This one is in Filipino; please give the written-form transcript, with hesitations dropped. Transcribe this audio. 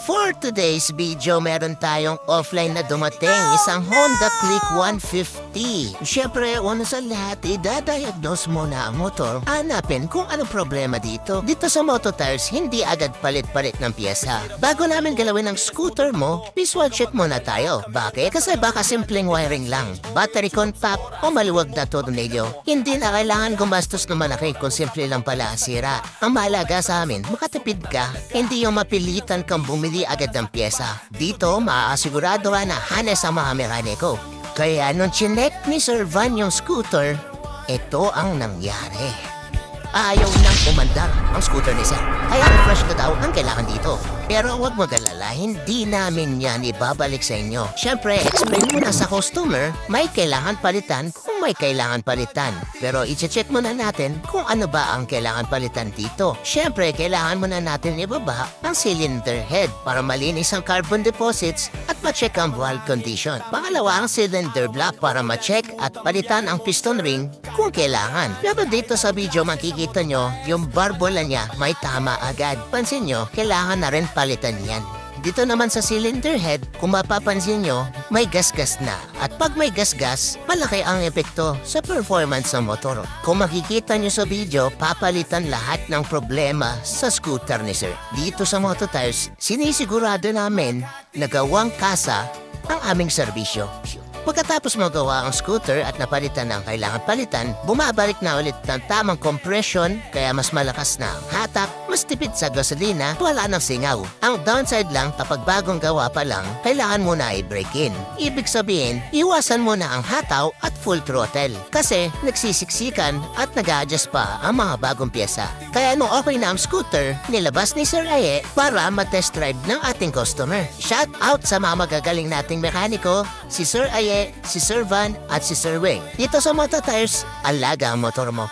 For today's video, meron tayong offline na dumating, isang Honda Click 150. Siyempre, una sa lahat, idadiagnose muna ang motor. Hanapin kung anong problema dito. Dito sa Moto Tires, hindi agad palit-palit ng pyesa. Bago namin galawin ang scooter mo, visual check muna tayo. Bakit? Kasi baka simpleng wiring lang, battery contact o maluwag na tornilyo. Hindi na kailangan gumastos ng malaki kung simple lang pala ang sira. Ang mahalaga sa amin, makatipid ka, hindi yung mapilitan kang bumili agad ng pyesa. Dito, maaasigurado ka na hanes ang mga mekaniko. Kaya nung chinek ni Sir Van yung scooter, ito ang nangyari. Ayaw nang umandar ang scooter ni Sir. Kaya refresh na daw ang kailangan dito. Pero huwag mag-alala, hindi namin yan ibabalik sa inyo. Siyempre, explain mo na sa customer, may kailangan palitan kung may kailangan palitan. Pero i-check muna natin kung ano ba ang kailangan palitan dito. Siyempre, kailangan muna natin ibaba ang cylinder head para malinis ang carbon deposits at ma-check ang valve condition. Pangalawa, ang cylinder block para ma-check at palitan ang piston ring kung kailangan. Pero dito sa video makikita nyo, yung barbola niya may tama agad. Pansin nyo, kailangan na rin palitan yan. Dito naman sa cylinder head, kung mapapansin nyo, may gas-gas na. At pag may gas-gas, malaki ang epekto sa performance ng motor. Kung makikita nyo sa video, papalitan lahat ng problema sa scooter ni Sir. Dito sa Moto Tires, sinisigurado namin na gawang kasa ang aming serbisyo. Pagkatapos magawa ang scooter at napalitan ang kailangan palitan, bumabalik na ulit ng tamang compression kaya mas malakas na ang hatak, mas tipid sa gasolina, wala ng singaw. Ang downside lang kapag bagong gawa pa lang, kailangan muna i-break in. Ibig sabihin, iwasan muna ang hataw at full throttle kasi nagsisiksikan at nag-a-adjust pa ang mga bagong pyesa. Kaya nung okay na ang scooter, nilabas ni Sir Aye para matest drive ng ating customer. Shout out sa mga magagaling nating mekaniko, si Sir Aye, si Sir Van at si Sir Wing. Dito sa Moto Tires, alaga ang motor mo.